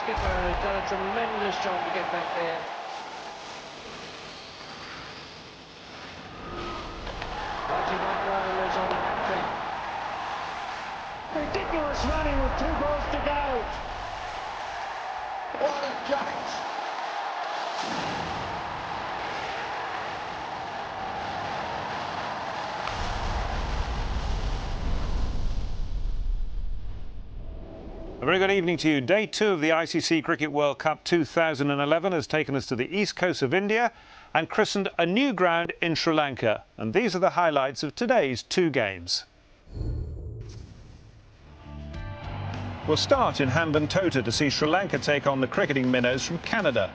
skipper has done a tremendous job to get back there. On the hat-trick. Ridiculous running with 2 balls to go. What a giant. A very good evening to you. Day 2 of the ICC Cricket World Cup 2011 has taken us to the east coast of India and christened a new ground in Sri Lanka. And these are the highlights of today's 2 games. We'll start in Hambantota to see Sri Lanka take on the cricketing minnows from Canada.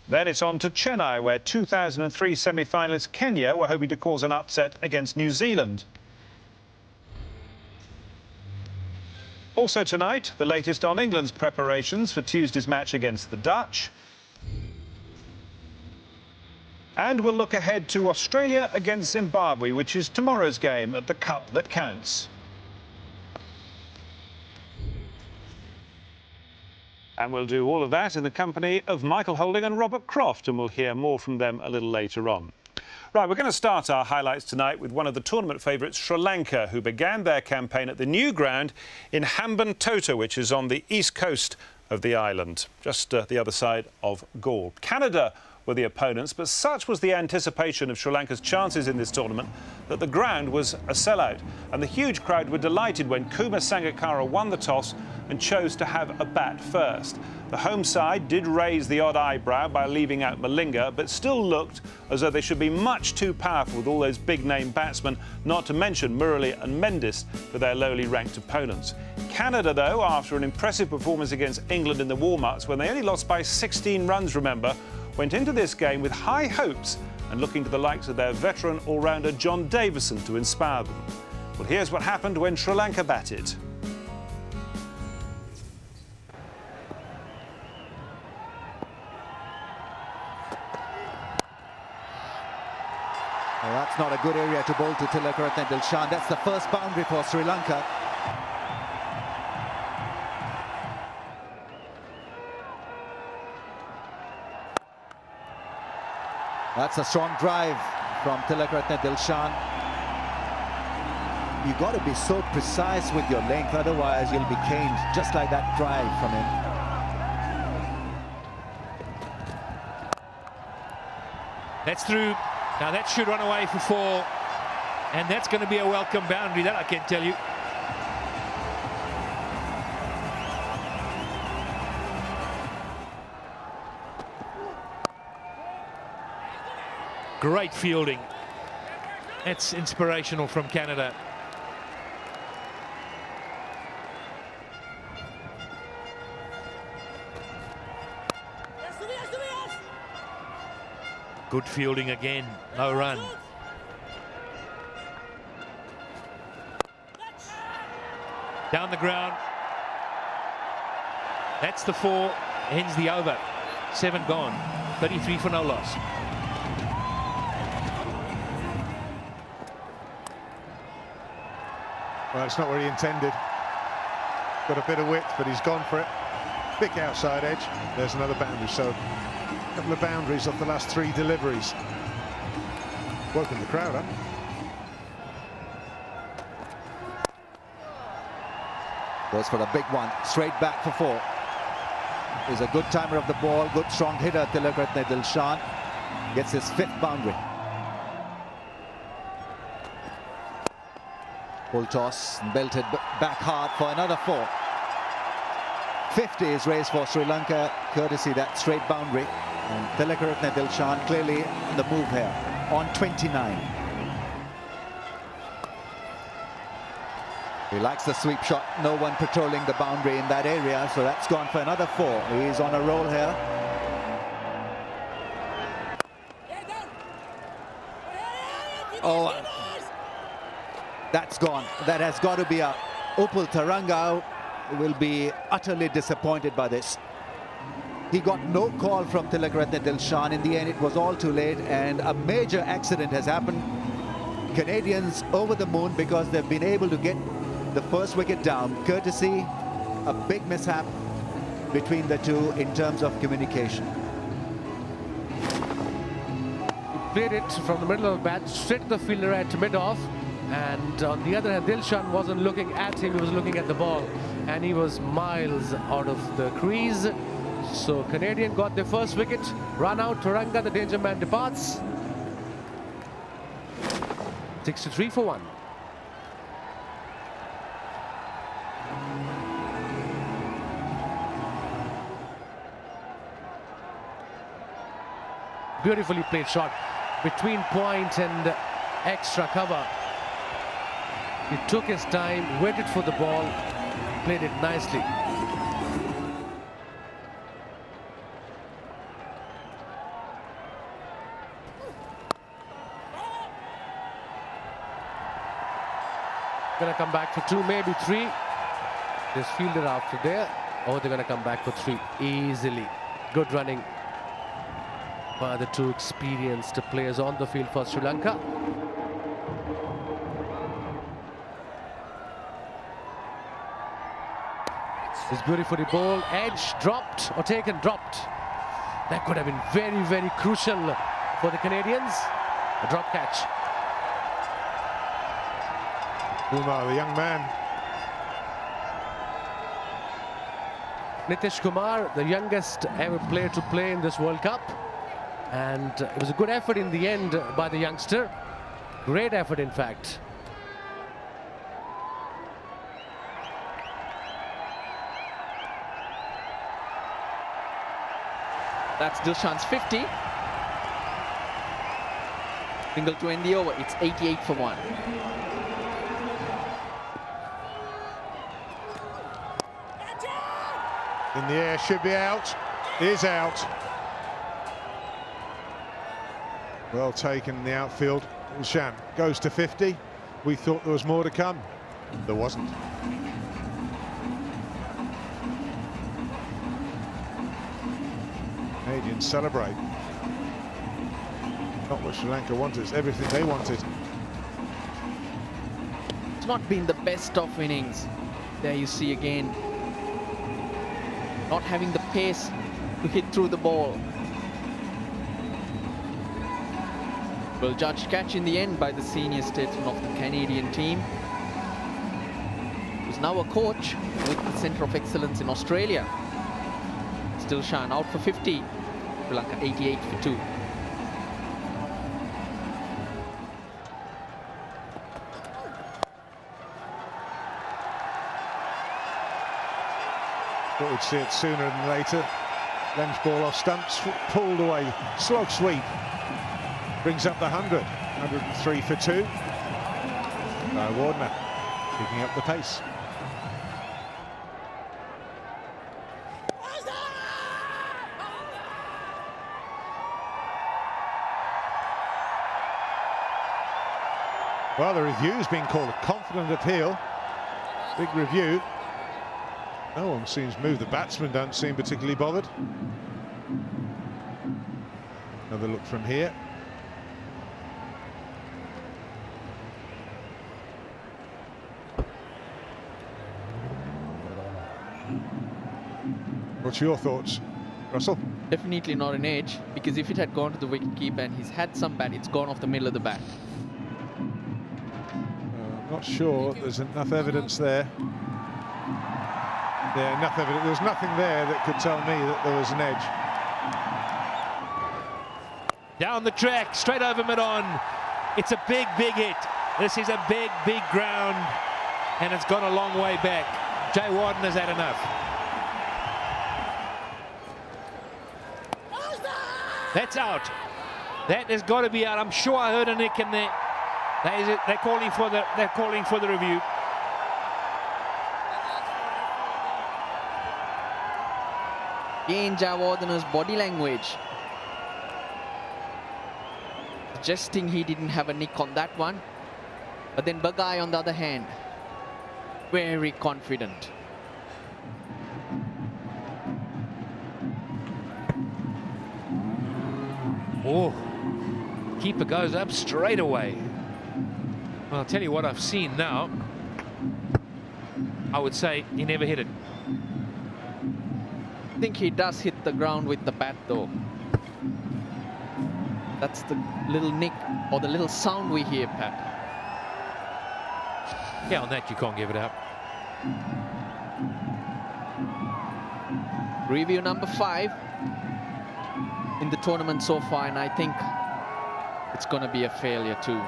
Then it's on to Chennai, where 2003 semi-finalists Kenya were hoping to cause an upset against New Zealand. Also tonight, the latest on England's preparations for Tuesday's match against the Dutch. And we'll look ahead to Australia against Zimbabwe, which is tomorrow's game at the Cup That Counts. And we'll do all of that in the company of Michael Holding and Robert Croft, and we'll hear more from them a little later on. Right, we're going to start our highlights tonight with one of the tournament favourites, Sri Lanka, who began their campaign at the new ground in Hambantota, which is on the east coast of the island, just the other side of Galle. Canada were the opponents, but such was the anticipation of Sri Lanka's chances in this tournament that the ground was a sellout. And the huge crowd were delighted when Kumar Sangakkara won the toss and chose to have a bat first. The home side did raise the odd eyebrow by leaving out Malinga, but still looked as though they should be much too powerful with all those big-name batsmen, not to mention Murali and Mendes for their lowly ranked opponents. Canada, though, after an impressive performance against England in the warm-ups, when they only lost by 16 runs, remember, went into this game with high hopes and looking to the likes of their veteran all-rounder John Davison to inspire them. Well, here's what happened when Sri Lanka batted. Well, that's not a good area to bowl to Tilakaratne Dilshan. That's the first boundary for Sri Lanka. That's a strong drive from Tilakaratne Dilshan. You've got to be so precise with your length, otherwise you'll be caned, just like that drive from him. That's through. Now that should run away for 4, and that's going to be a welcome boundary, that I can tell you. Great fielding. That's inspirational from Canada. Good fielding again, no run. Down the ground. That's the 4, ends the over. 7 gone, 33 for no loss. Well, it's not where he intended. Got a bit of width, but he's gone for it. Big outside edge. There's another boundary. So a couple of boundaries off the last 3 deliveries. Woken the crowd up. Goes for the big one, straight back for 4. He's a good timer of the ball, good strong hitter, Tilakaratne Dilshan. Gets his 5th boundary. Full toss, belted back hard for another 4. 50 is raised for Sri Lanka, courtesy that straight boundary. And Tilakaratne Dilshan clearly on the move here, on 29. He likes the sweep shot, no one patrolling the boundary in that area, so that's gone for another 4. He's on a roll here. Oh, that's gone. That has got to be a Upul Taranga will be utterly disappointed by this. He got no call from Tilakaratne Dilshan. In the end, it was all too late, and a major accident has happened. Canadians over the moon because they've been able to get the first wicket down, courtesy a big mishap between the two in terms of communication. He played it from the middle of the bat straight to the fielder at mid-off, and on the other hand, Dilshan wasn't looking at him, he was looking at the ball, and he was miles out of the crease. So Canadian got their first wicket, run out, Taranga, the danger man departs. 63 for 1. Beautifully played shot between point and extra cover. He took his time, waited for the ball, played it nicely. Gonna come back for 2, maybe 3. This fielder after there. Oh, they're gonna come back for 3 easily. Good running by the two experienced players on the field for Sri Lanka. This beautifully bowled, edge dropped or taken, dropped. That could have been very, very crucial for the Canadians. A drop catch. Kumar, the young man. Nitish Kumar, the youngest ever player to play in this World Cup. And it was a good effort in the end by the youngster. Great effort, in fact. That's Dilshan's 50. Single to end the over. It's 88 for 1. In the air, should be out. Is out. Well taken in the outfield. Dilshan goes to 50. We thought there was more to come. There wasn't. Canadians celebrate. Not what Sri Lanka wanted, it's everything they wanted. It's not been the best of innings. There you see again. Not having the pace to hit through the ball. Well judged catch in the end by the senior statesman of the Canadian team, who's now a coach with the Centre of Excellence in Australia. Dilshan out for 50. Sri Lanka 88 for 2. Thought we'd see it sooner than later. Lens ball off stumps, pulled away, slog sweep. Brings up the 100. 103 for 2. Wardner picking up the pace. Well, the review's been called a confident appeal. Big review. No one seems moved. The batsmen don't seem particularly bothered. Another look from here. What's your thoughts, Russell? Definitely not an edge, because if it had gone to the wicketkeeper and he's had some bat, it's gone off the middle of the bat. Not sure there's enough evidence there. Yeah, enough evidence. There's nothing there that could tell me that there was an edge. Down the track, straight over mid-on. It's a big, big hit. This is a big, big ground, and it's gone a long way back. Jay Warden has had enough. That's out. That has got to be out. I'm sure I heard a nick in there. That is it. They're calling for the review. Again, Jayawardena's body language suggesting he didn't have a nick on that one. But then Bagai, on the other hand, very confident. Oh, keeper goes up straight away. Well, I'll tell you what I've seen now. I would say he never hit it. think he does hit the ground with the bat though. That's the little nick or the little sound we hear, Pat. Yeah, on that you can't give it up. Review number 5 in the tournament so far, and I think it's going to be a failure too.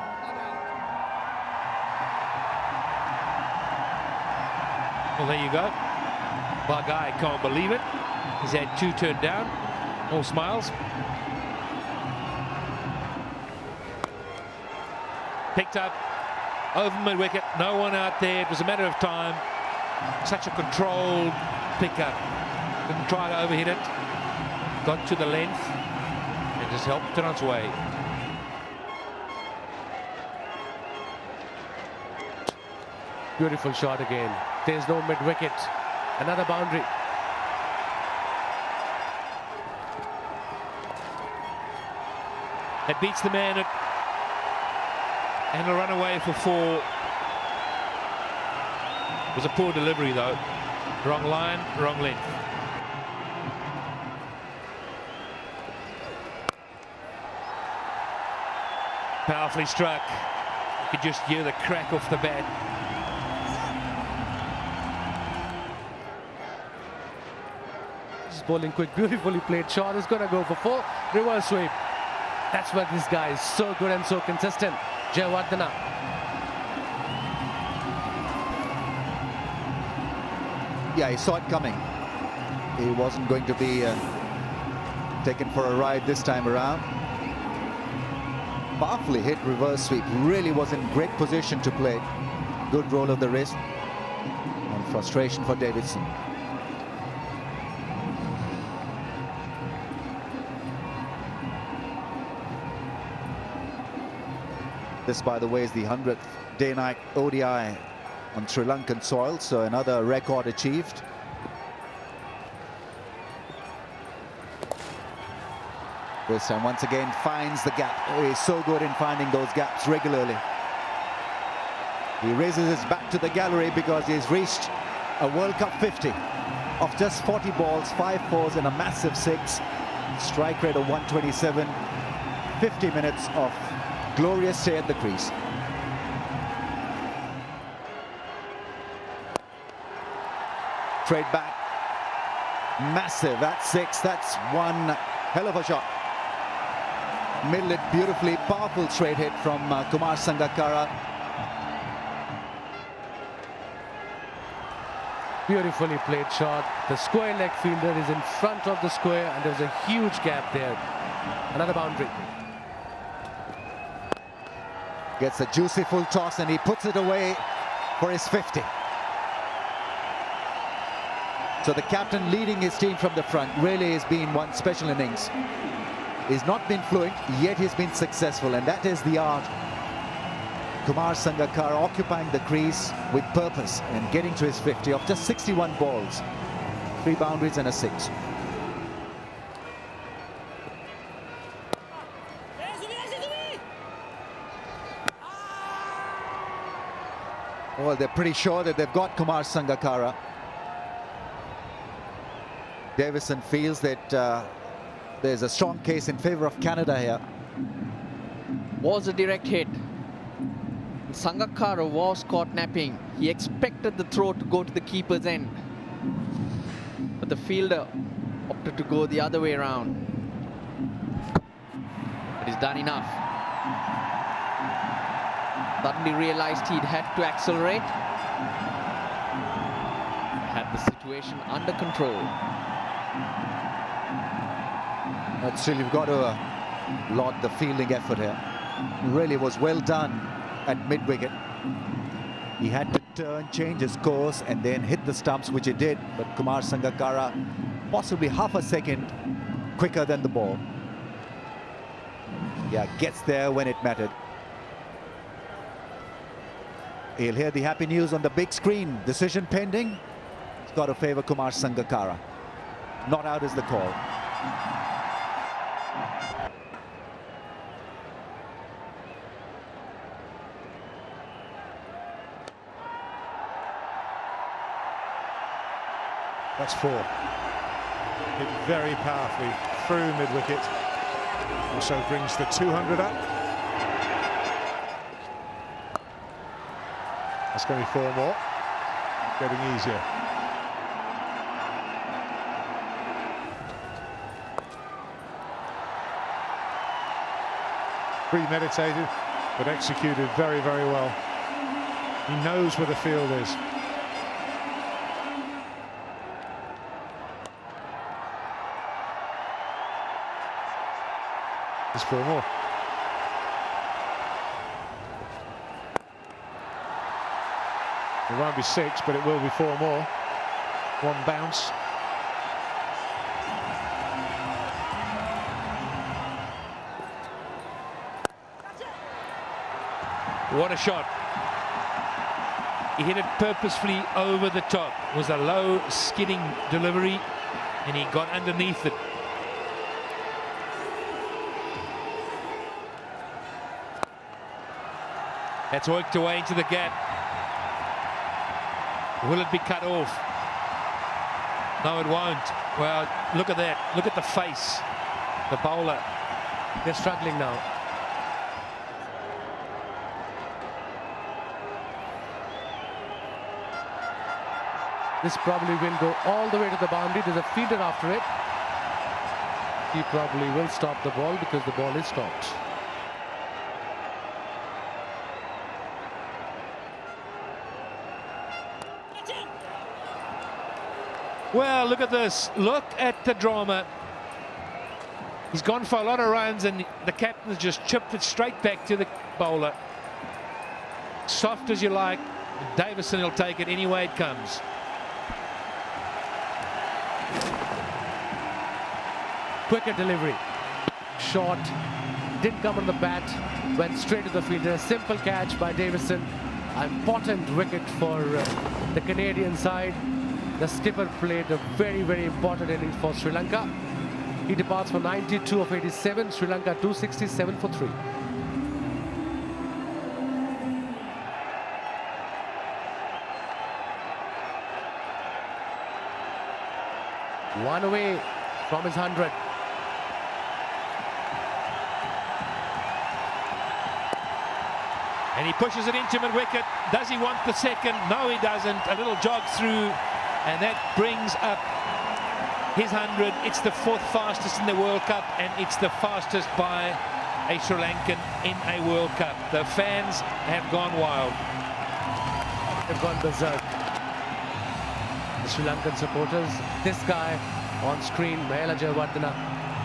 Well, there you go. Bagai can't believe it. He's had 2 turned down. All smiles. Picked up over mid-wicket. No one out there. It was a matter of time. Such a controlled pickup. Didn't try to overhit it. Got to the length and just helped it on its way. Beautiful shot again. There's no mid-wicket. Another boundary. It beats the man and a run away for 4. It was a poor delivery though. Wrong line, wrong length. Powerfully struck. You could just hear the crack off the bat. Just bowling quick, beautifully played shot. Is going to go for 4. Reverse sweep. That's where this guy is so good and so consistent. Jayawardena. Yeah, he saw it coming. He wasn't going to be taken for a ride this time around. Powerfully hit reverse sweep. Really was in great position to play. Good roll of the wrist. And frustration for Davidson. This, by the way, is the 100th day-night ODI on Sri Lankan soil, so another record achieved. This time, once again, finds the gap. He's so good in finding those gaps regularly. He raises his back to the gallery because he's reached a World Cup 50 of just 40 balls, 5 fours and a massive 6. Strike rate of 127. 50 minutes of glorious stay at the crease. Trade back. Massive. That's 6. That's one hell of a shot. Middle it beautifully. Powerful straight hit from Kumar Sangakkara. Beautifully played shot. The square leg fielder is in front of the square and there's a huge gap there. Another boundary. Gets a juicy full toss and he puts it away for his 50. So the captain leading his team from the front really has been one special innings. He's not been fluent, yet he's been successful, and that is the art. Kumar Sangakkara occupying the crease with purpose and getting to his 50 of just 61 balls. 3 boundaries and a 6. Well, they're pretty sure that they've got Kumar Sangakkara. Davison feels that there's a strong case in favor of Canada here. Was a direct hit. Sangakkara was caught napping. He expected the throw to go to the keeper's end, but the fielder opted to go the other way around. But he's done enough. Suddenly realized he'd had to accelerate. Had the situation under control. But still, you've got to laud the fielding effort here. Really was well done at mid-wicket. He had to turn, change his course, and then hit the stumps, which he did. But Kumar Sangakkara, possibly half a second quicker than the ball. Yeah, gets there when it mattered. He'll hear the happy news on the big screen. Decision pending. It's got to favor Kumar Sangakkara. Not out is the call. That's 4. hit very powerfully through mid-wicket. Also brings the 200 up. That's going to be 4 more. Getting easier. Premeditated, but executed very, very well. He knows where the field is. There's 4 more. It won't be 6, but it will be 4 more. 1 bounce. What a shot. He hit it purposefully over the top. It was a low skidding delivery and he got underneath it. That's worked away into the gap. Will it be cut off? No, it won't. Well, look at that. Look at the face. The bowler. They're struggling now. This probably will go all the way to the boundary. There's a fielder after it. He probably will stop the ball because the ball is stopped. Well, look at this. Look at the drama. He's gone for a lot of runs and the captain's just chipped it straight back to the bowler. Soft as you like. Davison will take it any way it comes. Quicker delivery. Short. Didn't come on the bat. Went straight to the fielder. Simple catch by Davison. Important wicket for the Canadian side. The skipper played a very, very important innings for Sri Lanka. He departs for 92 of 87. Sri Lanka 267 for 3. One away from his 100. And he pushes it into mid-wicket. Does he want the second? No, he doesn't. A little jog through. And that brings up his 100. It's the 4th fastest in the World Cup, and it's the fastest by a Sri Lankan in a World Cup. The fans have gone wild. They've gone berserk. The Sri Lankan supporters. This guy on screen, Mahela Jayawardena,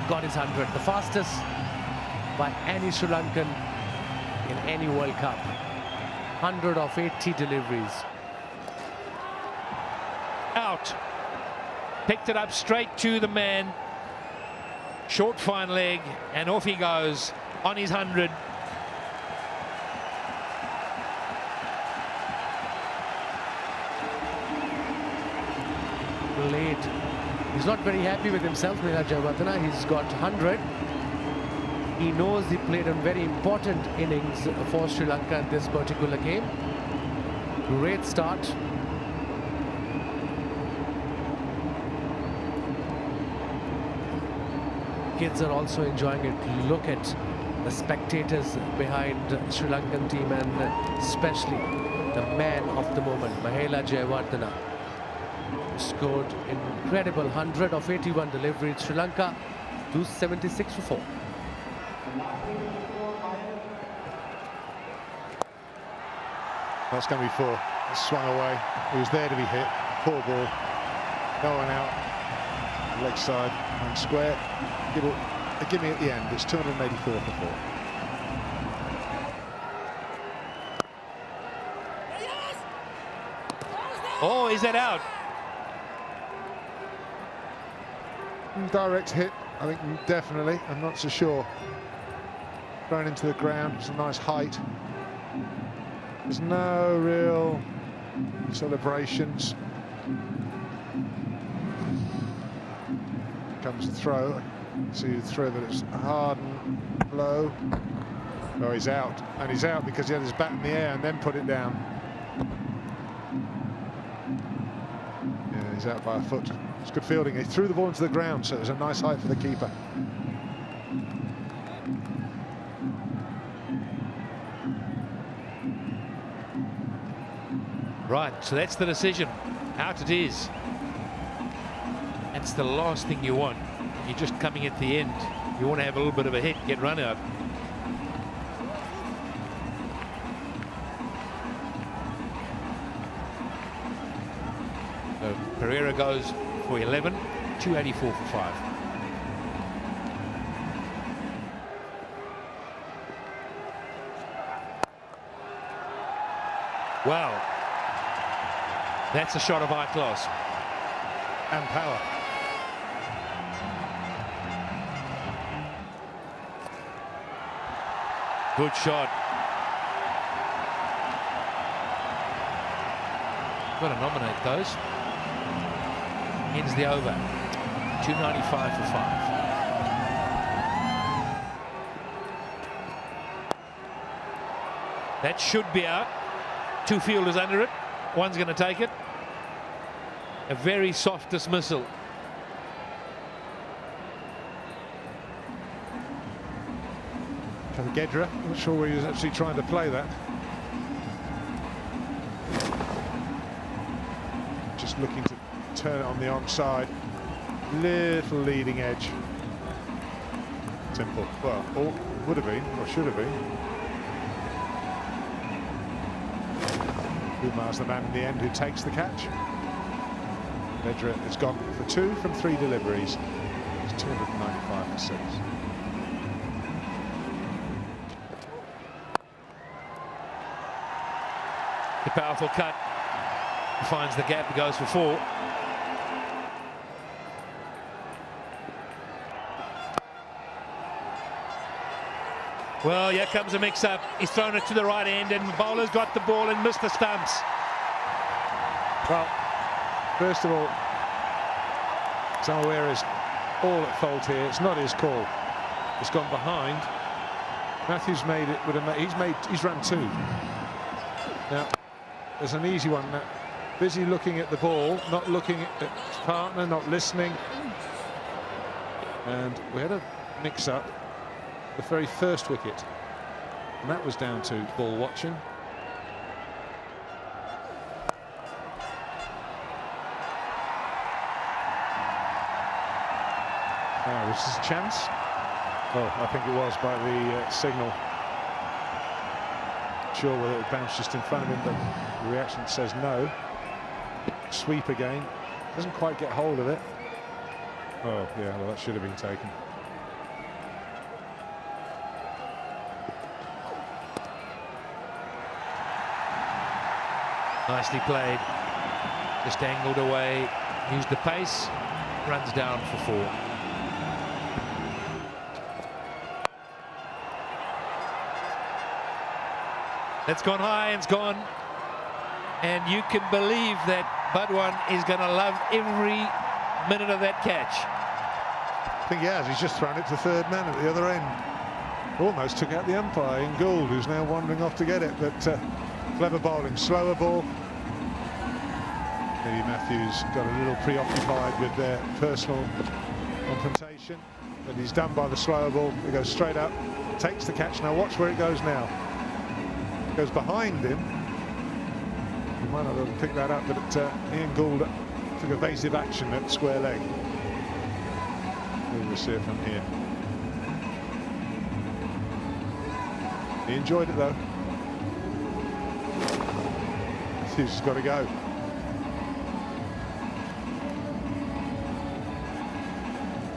got his 100. The fastest by any Sri Lankan in any World Cup. 100 of 80 deliveries. Out. Picked it up straight to the man. Short fine leg, and off he goes on his 100. Late. He's not very happy with himself, Mahela Jayawardena. He's got 100. He knows he played a very important innings for Sri Lanka in this particular game. Great start. Kids are also enjoying it. Look at the spectators behind Sri Lankan team, and especially the man of the moment, Mahela Jayawardena, scored incredible 100 of 81 deliveries. Sri Lanka 276 for 4. That's going to be 4. He swung away. He was there to be hit. Poor ball. Going out. Leg side and square. Give me at the end. It's 284 for 4. Oh, is that out? Direct hit, I think, definitely. I'm not so sure. Thrown into the ground. It's a nice height. There's no real celebrations. Comes the throw. See the throw, but it's hard and low. Oh, he's out. And he's out because he had his bat in the air and then put it down. Yeah, he's out by a foot. It's good fielding. He threw the ball into the ground, so it was a nice height for the keeper. Right, so that's the decision. Out it is. That's the last thing you want. You're just coming at the end. You want to have a little bit of a hit, get run out. So Pereira goes for 11, 284 for 5. Wow. That's a shot of high class. And power. Good shot. Got to nominate those. Ends the over. 295 for 5. That should be out. 2 fielders under it. One's going to take it. A very soft dismissal. Gedra, I'm not sure where he was actually trying to play that. Just looking to turn it on the onside. Little leading edge. Simple. Well, or would have been, or should have been. Kumar's the man in the end who takes the catch. Gedra has gone for 2 from 3 deliveries. It's 295 for 6. The powerful cut. He finds the gap and goes for 4. Well, here comes a mix-up. He's thrown it to the right end, and the bowler's got the ball and missed the stumps. Well, first of all, Samawera is all at fault here. It's not his call. It's gone behind. Matthews made it. He's run 2. Now, there's an easy one. Busy looking at the ball, not looking at his partner, not listening. And we had a mix-up. The very first wicket, and that was down to ball watching. Now, this is a chance. Oh, I think it was by the signal. Not sure whether it bounced just in front of him, but the reaction says no. Sweep again. Doesn't quite get hold of it. Oh, yeah, well, that should have been taken. Nicely played. Just angled away. Used the pace. Runs down for 4. That's gone high and it's gone. And you can believe that Budwan is going to love every minute of that catch. I think he has. He's just thrown it to third man at the other end. Almost took out the umpire in Gould, who's now wandering off to get it. But clever bowling, slower ball. Maybe Matthews got a little preoccupied with their personal confrontation, but he's done by the slower ball. He goes straight up, takes the catch. Now watch where it goes now. It goes behind him. He might not be able to pick that up, but Ian Gould took evasive action at square leg. We'll see it from here. He enjoyed it though. Matthews has got to go.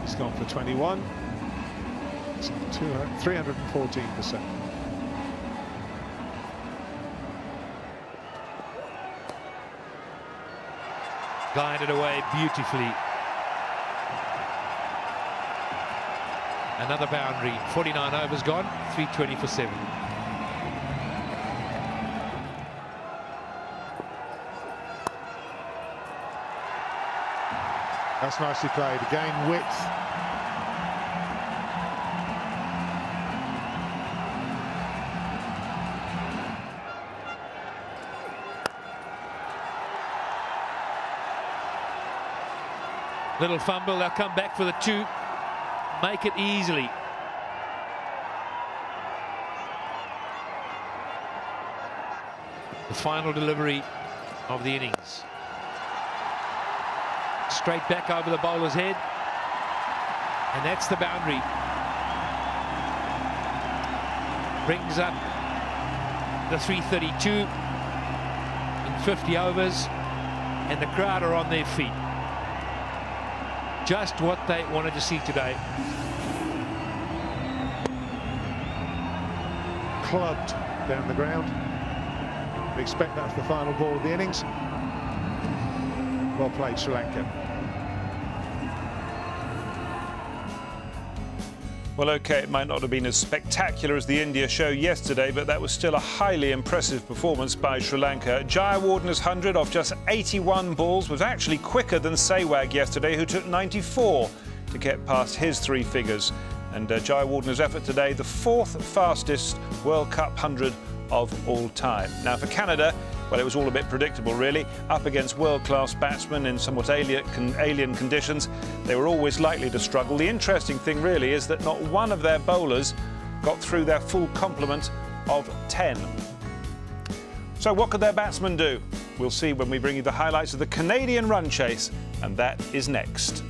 He's gone for 21. It's 314%. Guided away beautifully. Another boundary. 49 overs gone. 320 for 7. That's nicely played. Again, width. Little fumble, they'll come back for the 2. Make it easily. The final delivery of the innings. Straight back over the bowler's head. And that's the boundary. Brings up the 332 in 50 overs. And the crowd are on their feet. Just what they wanted to see today. Clubbed down the ground. We expect that's the final ball of the innings. Well played, Sri Lanka. Well, OK, it might not have been as spectacular as the India show yesterday, but that was still a highly impressive performance by Sri Lanka. Jayawardena's 100 off just 81 balls was actually quicker than Sehwag yesterday, who took 94 to get past his 3 figures. And Jayawardena's effort today, the 4th fastest World Cup 100 of all time. Now, for Canada, well, it was all a bit predictable, really. Up against world-class batsmen in somewhat alien conditions, they were always likely to struggle. The interesting thing, really, is that not one of their bowlers got through their full complement of 10. So what could their batsmen do? We'll see when we bring you the highlights of the Canadian run chase, and that is next.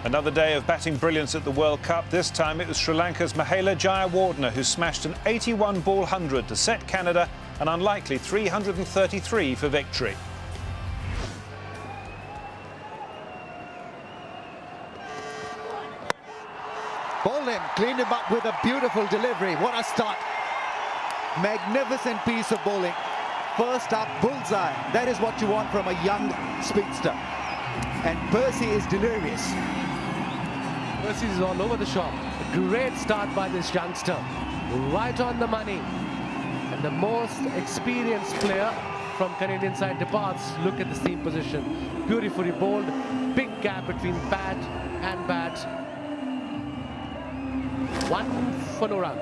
Another day of batting brilliance at the World Cup. This time it was Sri Lanka's Mahela Jayawardena who smashed an 81-ball 100 to set Canada an unlikely 333 for victory. Bowled him, cleaned him up with a beautiful delivery. What a start. Magnificent piece of bowling. First up, bullseye. That is what you want from a young speedster. And Percy is delirious. Percy is all over the shop. A great start by this youngster. Right on the money. And the most experienced player from Canadian side departs. Look at the seam position. Beautifully bowled. Big gap between bat and bat. 1 for no run.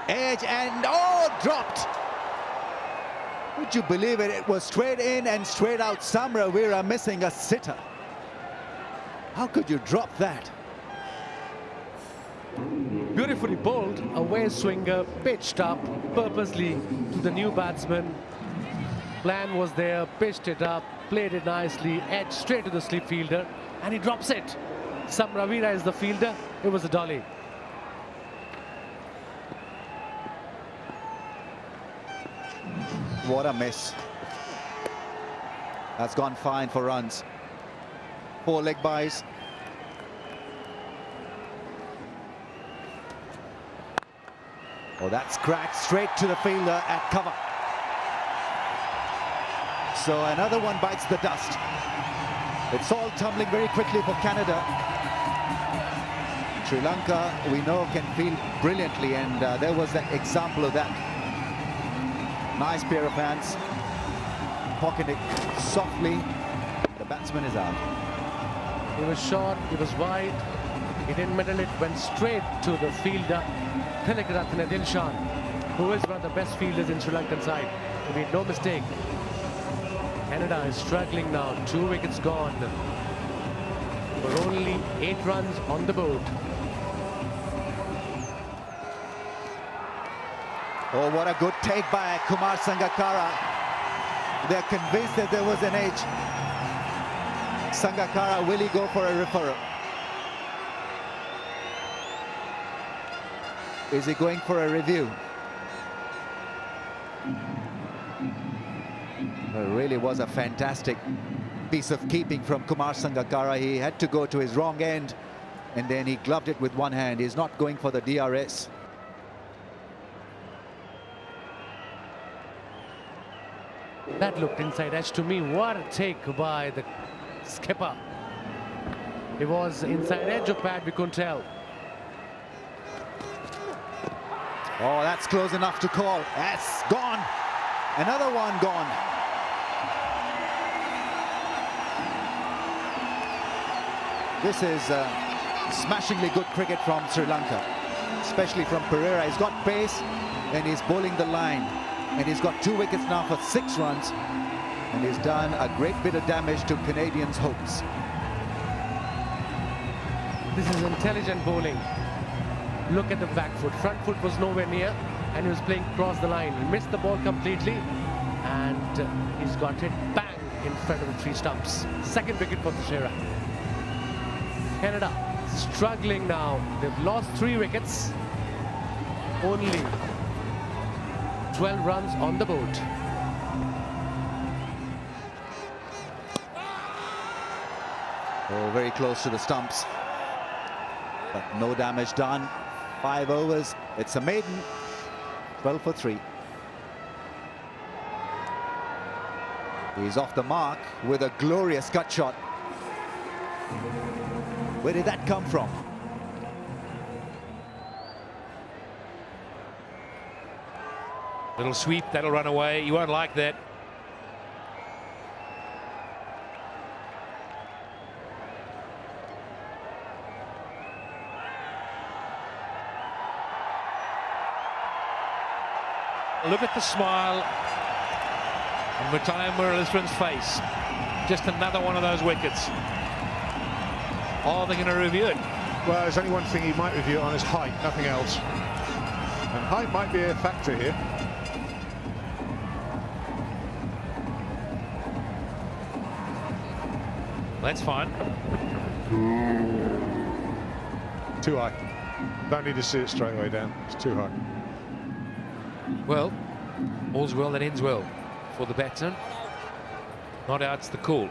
Edge and dropped. Would you believe it? It was straight in and straight out. Samrawira missing a sitter. How could you drop that? Beautifully bowled. A way swinger pitched up purposely to the new batsman. Plan was there, pitched it up, played it nicely, edge straight to the slip fielder, and he drops it. Samrawira is the fielder. It was a dolly. What a miss. That's gone fine for runs. 4 leg byes. Oh, that's cracked straight to the fielder at cover. So another one bites the dust. It's all tumbling very quickly for Canada. Sri Lanka, we know, can field brilliantly, and there was an example of that. Nice pair of hands, pocket it softly. The batsman is out. He was short, he was wide, he didn't middle it, went straight to the fielder, Tilakaratne Dilshan, who is one of the best fielders in Sri Lankan side. He made no mistake. Canada is struggling now, 2 wickets gone. But only 8 runs on the board. Oh, what a good take by Kumar Sangakkara. They're convinced that there was an edge. Sangakkara, will he go for a referral? Is he going for a review? It really was a fantastic piece of keeping from Kumar Sangakkara. He had to go to his wrong end, and then he gloved it with one hand. He's not going for the DRS. That looked inside edge to me. What a take by the skipper. It was inside edge or pad, we couldn't tell. Oh, that's close enough to call. That's gone. Another one gone. This is Smashingly good cricket from Sri Lanka, especially from Pereira. He's got pace and he's bowling the line. And he's got 2 wickets now for 6 runs. And he's done a great bit of damage to Canadians' hopes. This is intelligent bowling. Look at the back foot. Front foot was nowhere near, and he was playing across the line. He missed the ball completely, and he's got it bang in front of the 3 stumps. 2nd wicket for Teixeira. Canada struggling now. They've lost 3 wickets. Only 12 runs on the board. Oh, very close to the stumps. But no damage done. 5 overs. It's a maiden. 12 for 3. He's off the mark with a glorious cut shot. Where did that come from? Little sweep, that'll run away. You won't like that. Look at the smile on Matthias Muralisran's face. Just another one of those wickets. Oh, they're going to review it. Well, there's only one thing he might review it on, is height, nothing else. And height might be a factor here. That's fine. Too high. Don't need to see it straight away, Dan. It's too high. Well, all's well that ends well for the batsman. Not out's the call.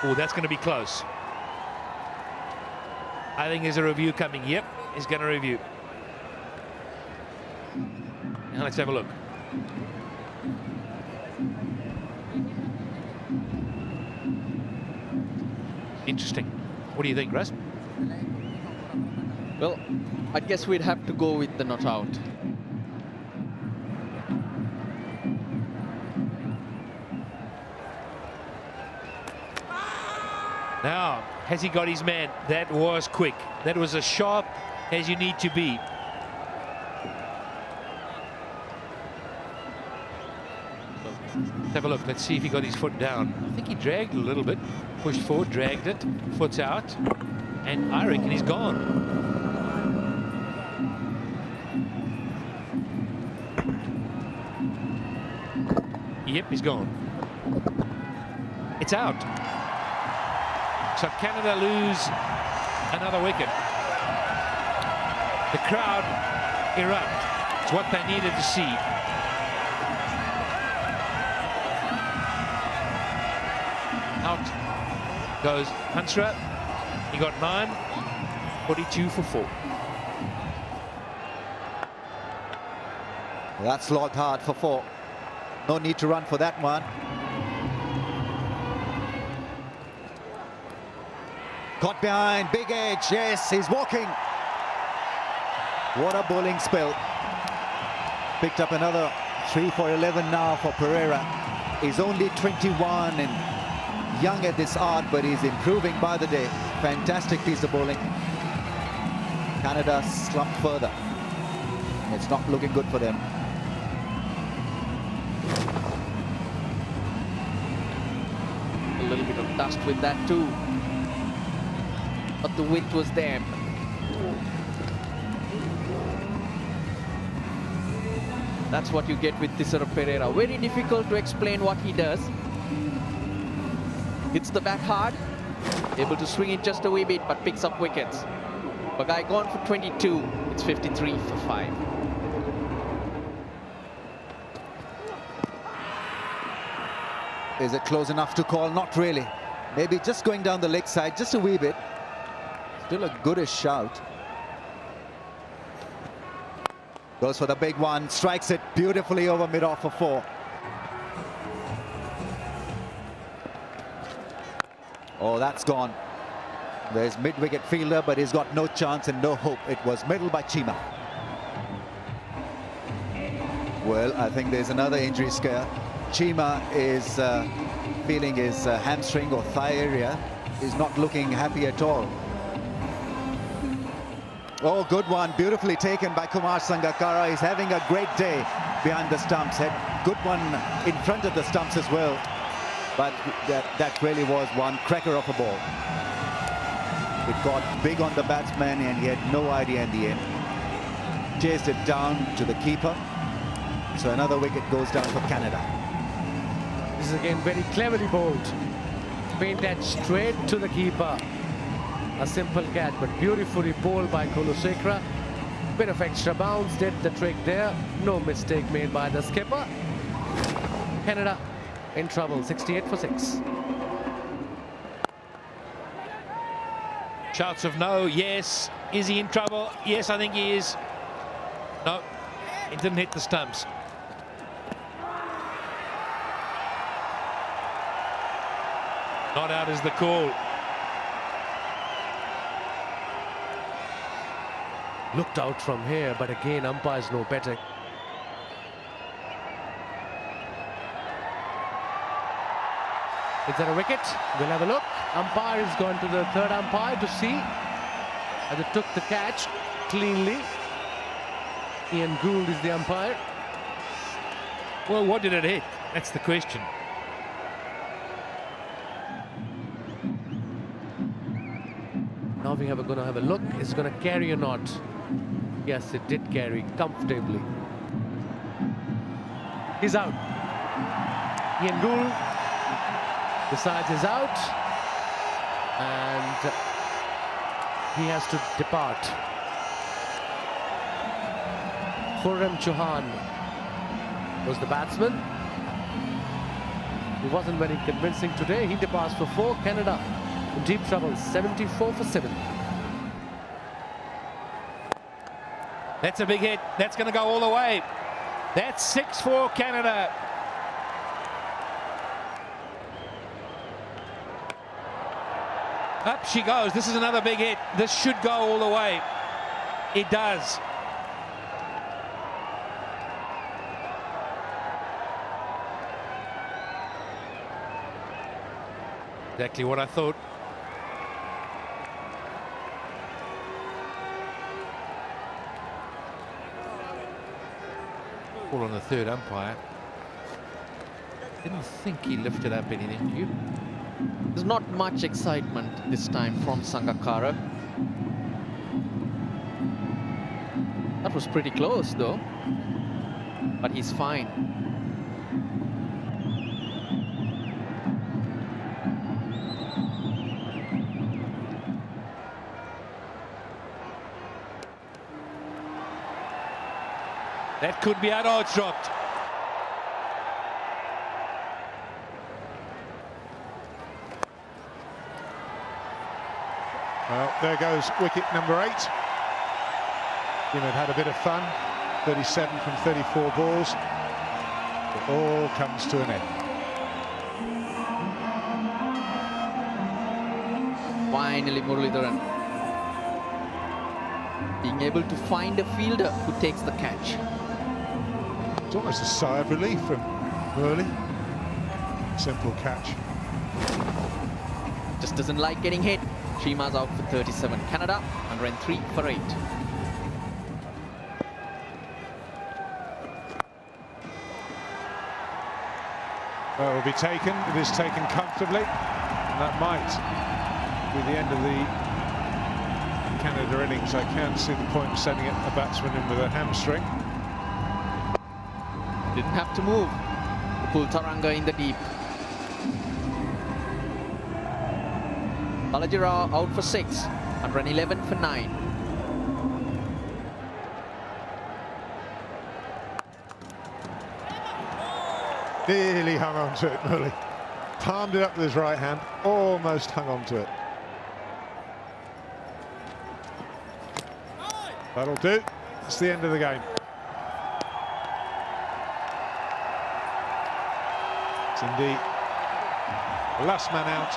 Oh, that's going to be close. I think there's a review coming. Yep, he's going to review. Now let's have a look. Interesting. What do you think, Russ? Well, I guess we'd have to go with the not out. Now, has he got his man? That was quick. That was as sharp as you need to be. Let's have a look. Let's see if he got his foot down. I think he dragged a little bit. Pushed forward, dragged it. Foot's out. And I reckon he's gone. Yep, he's gone. It's out. So Canada lose another wicket. The crowd erupt. It's what they needed to see. Out goes Hansra. He got 9, 42 for 4. That's logged hard for 4. No need to run for that one. Caught behind, big edge, yes, he's walking. What a bowling spell. Picked up another 3 for 11 now for Pereira. He's only 21 and young at this art, but he's improving by the day. Fantastic piece of bowling. Canada slumped further. It's not looking good for them. A little bit of dust with that too. But the width was there. That's what you get with Teixeira Pereira. Very difficult to explain what he does. Hits the bat hard, able to swing it just a wee bit, but picks up wickets. Bagai gone for 22. It's 53 for 5. Is it close enough to call? Not really. Maybe just going down the leg side, just a wee bit. Still a goodish shout. Goes for the big one, strikes it beautifully over mid-off for 4. Oh, that's gone. There's mid-wicket fielder, but he's got no chance and no hope. It was middle by Chima. Well, I think there's another injury scare. Chima is feeling his hamstring or thigh area is not looking happy at all. Oh, good one. Beautifully taken by Kumar Sangakkara. He's having a great day behind the stumps. Had good one in front of the stumps as well. But that really was one cracker of a ball. It got big on the batsman and he had no idea in the end. Chased it down to the keeper. So another wicket goes down for Canada. This is again very cleverly bowled. Paint that straight to the keeper. A simple catch, but beautifully bowled by Kulusekara. Bit of extra bounce did the trick there. No mistake made by the skipper. Canada in trouble, 68 for 6. Shouts of no, yes. Is he in trouble? Yes, I think he is. No, it didn't hit the stumps. Not out is the call. Looked out from here, but again, umpires know better. Is there a wicket? We'll have a look. Umpire has gone to the third umpire to see. As it took the catch cleanly. Ian Gould is the umpire. Well, what did it hit? That's the question. Now we are going to have a look. Is it going to carry or not? Yes, it did carry comfortably. He's out. Ian Gould decides he's out. And he has to depart. Khurram Chauhan was the batsman. He wasn't very convincing today. He departs for 4. Canada in deep trouble, 74 for 7. That's a big hit. That's going to go all the way. That's 6 for Canada. Up she goes. This is another big hit. This should go all the way. It does. Exactly what I thought. Call on the third umpire. Didn't think he lifted up anything, do you? There's not much excitement this time from Sangakkara. That was pretty close though. But he's fine. That could be out. Oh, it's dropped. Well, there goes wicket number 8. You know, had a bit of fun. 37 from 34 balls. It all comes to an end. Finally, Muralidharan being able to find a fielder who takes the catch. It's almost a sigh of relief from Murali. Simple catch. Just doesn't like getting hit. Shima's out for 37. Canada and ran 3 for 8. Well, it will be taken. It is taken comfortably. And that might be the end of the Canada innings. I can't see the point of sending a batsman in with a hamstring. Didn't have to move. Pull Taranga in the deep. Balaji Rao out for 6 and ran 11 for 9. Nearly hung on to it, Murali. Palmed it up with his right hand, almost hung on to it. That'll do. It's the end of the game. It's indeed the last man out.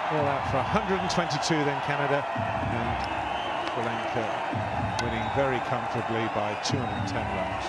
All out for 122 then Canada, and Lanka winning very comfortably by 210 runs.